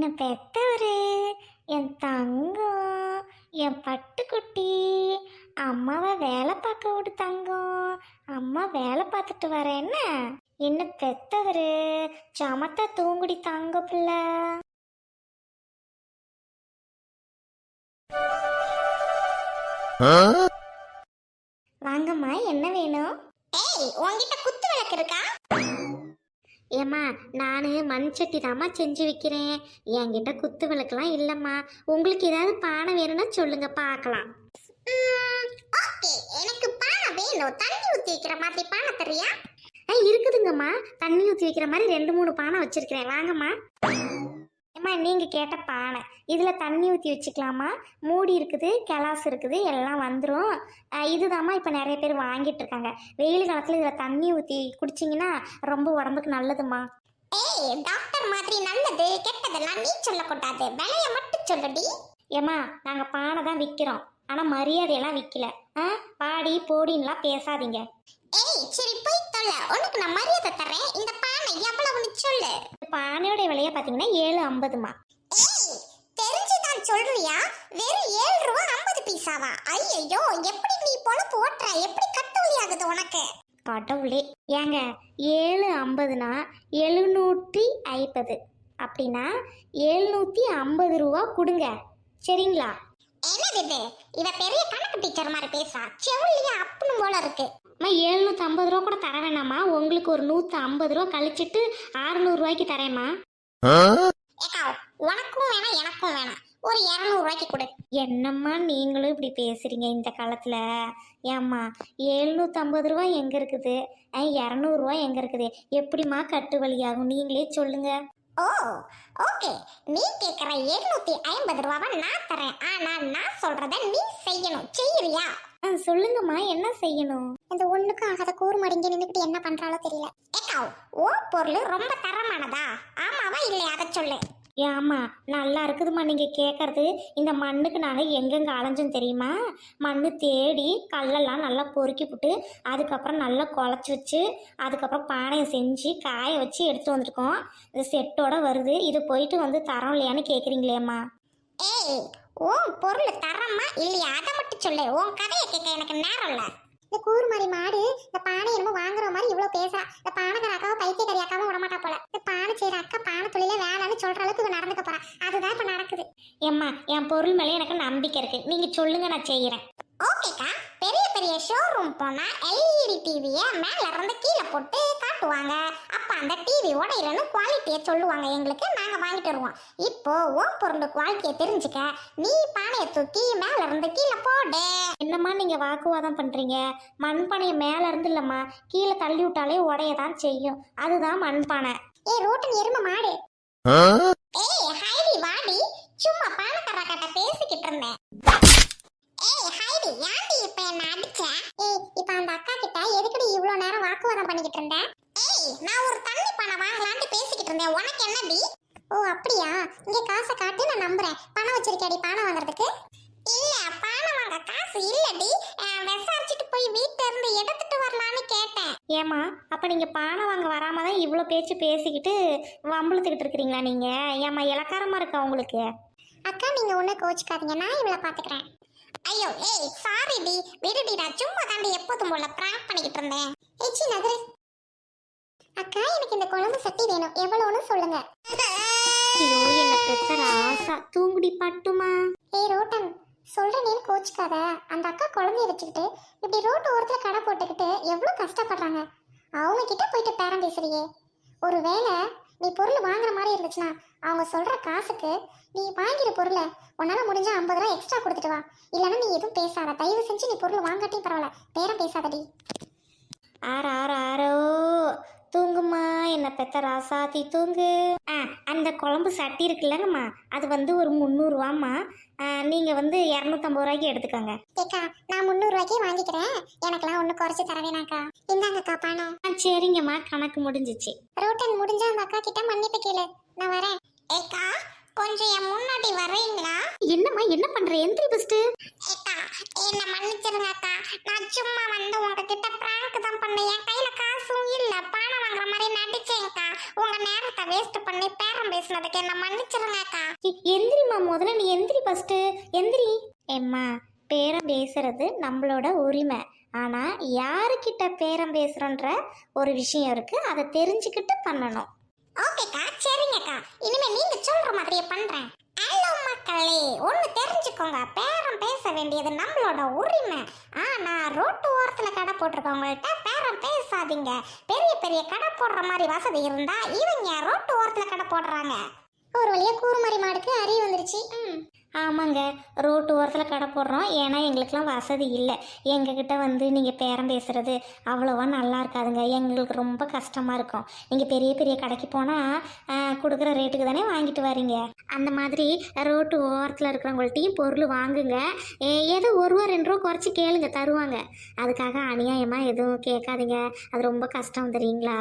என்ன பெத்தவரு, என் தங்கம், என் பட்டுக்குட்டி. அம்மாவை வேலை பார்க்க விடு தங்கம். அம்மா வேலை பார்த்துட்டு வரேன். என்ன பெத்தவரு, சமத்தா தூங்குடி தங்க பிள்ளை. வாங்கம்மா, என்ன வேணும்? ஏய், உன்கிட்ட குத்து விளக்கு இருக்கா? ஏம்மா, நான் மண் சட்டி தாம்மா செஞ்சு வைக்கிறேன். என்கிட்ட குத்து விளக்குலாம் இல்லைம்மா. உங்களுக்கு ஏதாவது பானை வேணும்னா சொல்லுங்க, பார்க்கலாம். ஓகே, எனக்கு பானை வேணும். தண்ணி ஊத்தி வைக்கிற மாதிரி பானை தெரியா? இருக்குதுங்கம்மா. தண்ணி ஊற்றி வைக்கிற மாதிரி 2-3 பானை வச்சிருக்கிறேன். வாங்கம்மா. ஏம்மா, நீங்கள் கேட்ட பானை இதில் தண்ணி ஊற்றி வச்சுக்கலாமா? மூடி இருக்குது, கிளாஸ் இருக்குது, எல்லாம் வந்துடும். இதுதாம்மா இப்போ நிறைய பேர் வாங்கிட்டு இருக்காங்க. வெயில் காலத்தில் இதில் தண்ணி ஊற்றி குடிச்சிங்கன்னா ரொம்ப உடம்புக்கு நல்லதும்மா. ஏய், டாக்டர் மாதிரி நல்லது கெட்டதெல்லாம் நீ சொல்லக்கூடாது, விலைய மட்டும் சொல்லுடி. ஏம்மா, நாங்கள் பானை தான் விற்கிறோம், ஆனால் மரியாதையெல்லாம் விற்கல. பாடி போடின்லாம் பேசாதீங்க. ஏய், சரி போய் தொல்ல, உனக்கு நான் மரியாதை தரேன். இந்த பானை எவ்வளவுன்னு சொல்லு. பானையோட விலையை பார்த்தீங்கன்னா 7.50மா. ஏய், தெரிஞ்சுதான் சொல்றியா? வெறும் 7 ரூபா 50 பைசாவா? ஐயோ, எப்படி நீ பொழப்பு ஓட்டுற? எப்படி கட்டுவலி ஆகுது உனக்கு? கடவுளே. ஏங்க, 7.50னா 750, அப்படின்னா 750 ரூபா கொடுங்க, சரிங்களா? என்னது இது? இவ பெரிய கணக்கு டீச்சர் மாதிரி பேசா. செவிலியா அப்பனும் போல இருக்கு. 750 ரூபா கூட தர வேணாமா? உங்களுக்கு ஒரு 150 ரூபா கழிச்சிட்டு 600 ரூபாய்க்கு தரேம்மா. ஏக்கா, உனக்கும் வேணாம் எனக்கும் வேணாம், ஒரு 200 ரூபாய்க்கு கொடு. என்னம்மா நீங்களும் இப்படி பேசுறீங்க இந்த காலத்துல? ஏம்மா, 750 ரூபா எங்க இருக்குது? 200 ரூபா எங்க இருக்குது? எப்படிம்மா கட்டு வழியாகும்? நீங்களே சொல்லுங்க. ஓ, ஓகே, நீ கேக்குற 750 ரூபாவை நான் தரேன். ஆனா நான் சொல்றத நீ செய்யணும். செய்யறியா? சொல்லுங்கம்மா, என்ன செய்யணும்? இந்த ஒண்ணுக்கு ஆகாத கூறுமடிங்க நின்னுக்கிட்டு என்ன பண்றாலோ தெரியல. ஏக்கா, ஓ பொருள் ரொம்ப தரமானதா? ஆமாவா இல்லையா? அதை சொல்லு. ஏம்மா, நல்லா இருக்குதும்மா நீங்கள் கேட்குறது. இந்த மண்ணுக்கு நாங்கள் எங்கெங்கே அலைஞ்சோம் தெரியுமா? மண்ணு தேடி கல்லெல்லாம் நல்லா பொறுக்கி விட்டு அதுக்கப்புறம் நல்லா குழச்சி வச்சு அதுக்கப்புறம் பானையை செஞ்சு காய வச்சு எடுத்துகிட்டு வந்திருக்கோம். இது செட்டோட வருது. இது போயிட்டு வந்து தரோம் இல்லையான்னு கேட்குறீங்களேம்மா? ஏய், உன் பொருள் தரமா இல்லையா? அதை மட்டும் சொல்லு. உன் கதையை கேட்க எனக்கு நேரம் இல்லை. இந்த கூறுமாரி மாடு இந்த பானை என்னமோ வாங்குற மாதிரி இவ்வளவு பேசா. இந்த பானைக்கார அக்காவை பைத்தியக்காரி அக்காவும் விடமாட்டா போல. இந்த பானை செய்யற அக்கா பானை தொழிலே வேணான்னு சொல்ற அளவுக்கு இவ நடந்துக்க போறா. அதுதான் இப்ப நடக்குது. ஏம்மா, என் பொருள் மேலே எனக்கு நம்பிக்கை இருக்கு. நீங்க சொல்லுங்க, நான் செய்யறேன். ஓகேக்கா, பெரிய பெரிய ஷோரூம் போனா எல்இடி டிவியை மேல இருந்து கீழே போட்டு காட்டுவாங்க. அப்ப அந்த டிவி உடையிலன்னு குவாலிட்டியை சொல்லுவாங்க எங்களுக்கு. நாங்க வாங்கிட்டு வருவோம். இப்போ உன் பொருள் குவாலிட்டியை தெரிஞ்சுக்க நீ பானையை தூக்கி மேல இருந்து கீழே போடு. என்னம்மா நீங்க வாக்குவாதம் பண்றீங்க? மண்பானையை மேல இருந்து இல்லம்மா, கீழே தள்ளி விட்டாலே உடையதான் செய்யும். அதுதான் மண்பானை. ஏய் ரோட்டன் எருமை மாடு. ஏய் ஹைடி வாடி, சும்மா பானைக்கார கிட்ட பேசிக்கிட்டு இருந்தேன். ஏய் ஹைடி, ஏன்டி இப்ப என்ன அடிச்ச? ஏய், இப்ப அந்த அக்கா கிட்ட எதுக்குடி இவ்வளவு நேரம் வாக்குவாதம் பண்ணிக்கிட்டு இருந்த? ஏய், நான் ஒரு தண்ணி பானை வாங்கலாம்னு பேசிக்கிட்டு இருந்தேன். உனக்கு என்னடி? ஓ அப்படியா? இங்க காசை காட்டி நான் நம்புறேன். பணம் வச்சிருக்கேடி பானை வாங்குறதுக்கு? இல்ல, பானை வாங்க காசு இல்லடி. விசாரிச்சுட்டு போய் வீட்டுல இருந்து எடுத்துட்டு வரலான்னு கேட்டேன். ஏம்மா, அப்ப நீங்க பானை வாங்க வராம தான் இவ்வளோ பேச்சு பேசிக்கிட்டு வம்பளுத்துக்கிட்டு இருக்கிறீங்களா நீங்க? ஏம்மா, இலக்காரமா இருக்கா உங்களுக்கு? அக்கா, நீங்க ஒண்ணு கோச்சுக்காதீங்க, நான் இவளை பாத்துக்கிறேன். ஐயோ, ஏய் சாரி டி, விடுடி, நான் சும்மா தாண்டி எப்போதும் போல பிராங்க் பண்ணிக்கிட்டு இருந்தேன். ஏச்சி நகரு. அக்கா, எனக்கு இந்த குழம்பு சட்டி வேணும். எவ்வளோன்னு சொல்லுங்க. ஐயோ, என்ன பெத்த ராசா, தூங்குடி பட்டுமா. ஏய் ரோட்டன், சொல்றேன்னு கோச்சுக்காத. அந்த அக்கா குழந்தைய வச்சுக்கிட்டு இப்படி ரோட்டு ஓரத்துல கடை போட்டுக்கிட்டு எவ்வளவு கஷ்டப்படுறாங்க. அவங்க கிட்ட போயிட்டு பேரம் பேசுறியே. ஒருவேளை நீ பொருள் வாங்குற மாதிரி இருந்துச்சுன்னா அவங்க சொல்ற காசுக்கு நீ வாங்கிற பொருளை உன்னால முடிஞ்சா 50 ரூபா எக்ஸ்ட்ரா கொடுத்துட்டு வா. இல்லைன்னா நீ எதுவும் பேசாத. தயவு செஞ்சு நீ பொருள் வாங்காட்டியும் பரவாயில்ல, பேரம் பேசாதடி. ஆரோ ஆரோ ஆரோ, தூங்குமா என்ன பெத்த ராசாத்தி, தூங்கு. அந்த குழம்பு சட்டி இருக்குல்லங்கம்மா, அது வந்து ஒரு 300 ரூபாம்மா. நீங்க வந்து 250 ரூபாய்க்கு எடுத்துக்கோங்க. ஏக்கா, நான் 300 ரூபாய்க்கே வாங்கிக்கிறேன். எனக்கெல்லாம் ஒண்ணு குறைச்சு தர வேணாக்கா. இந்தாங்கக்கா பணம். சரிங்கம்மா, கணக்கு முடிஞ்சிச்சு. ரோட்டன், முடிஞ்சா அந்த அக்கா கிட்ட மன்னிப்பு கேளு. நான் வரேன். ஏக்கா, கொஞ்சம் என் முன்னாடி வரீங்களா? என்னம்மா, என்ன பண்ற? எந்திரி ஃபர்ஸ்ட். ஏக்கா, என்ன மன்னிச்சிருங்க அக்கா. நான் சும்மா வந்து உங்ககிட்ட பிராங்க் தான் பண்ணேன். என் கையில காசும் இல்ல, பானை வாங்குற மாதிரி நடிச்சேன்க்கா. உங்க உங்க நேரத்தை வேஸ்ட் பண்ணி பேரம் பேசினதுக்கு என்ன மன்னிச்சிருங்கக்கா. எந்திரிம்மா, முதல்ல நீ எந்திரி ஃபஸ்ட்டு, எந்திரி. ஏம்மா, பேரம் பேசுறது நம்மளோட உரிமை. ஆனால் யாருக்கிட்ட பேரம் பேசுகிறோன்ற ஒரு விஷயம் இருக்குது, அதை தெரிஞ்சுக்கிட்டு பண்ணணும். ஓகேக்கா, சரிங்கக்கா. இனிமே நீங்க சொல்ற மாதிரியே பண்றேன். ஹலோ மக்களே, ஒண்ணு தெரிஞ்சுக்கோங்க, பேரம் பேச வேண்டியது நம்மளோட உரிமை. ஆனா ரோட்டு ஓரத்துல கடை போட்டிருக்கவங்கள்ட்ட பேரம் பேசாதீங்க. பெரிய பெரிய கடை போடுற மாதிரி வசதி இருந்தா இவங்க ரோட்டு ஓரத்துல கடை போடுறாங்க. ஒரு வழியா கூறுமாரி மாடுக்கு அறிவு வந்துருச்சு. ஆமாங்க, ரோட்டு ஓரத்தில் கடை போடுறோம். ஏன்னா எங்களுக்கெல்லாம் வசதி இல்லை. எங்ககிட்ட வந்து நீங்கள் பேரம் பேசுகிறது அவ்வளோவா நல்லா இருக்காதுங்க. எங்களுக்கு ரொம்ப கஷ்டமாக இருக்கும். நீங்கள் பெரிய பெரிய கடைக்கு போனால் கொடுக்குற ரேட்டுக்கு தானே வாங்கிட்டு வரீங்க. அந்த மாதிரி ரோட்டு ஓரத்தில் இருக்கிறவங்கள்ட்டையும் பொருள் வாங்குங்க. ஏதோ 1 ரூபா 2 ரூபா குறைச்சி கேளுங்க, தருவாங்க. அதுக்காக அநியாயமாக எதுவும் கேட்காதீங்க. அது ரொம்ப கஷ்டம் தெரியுங்களா?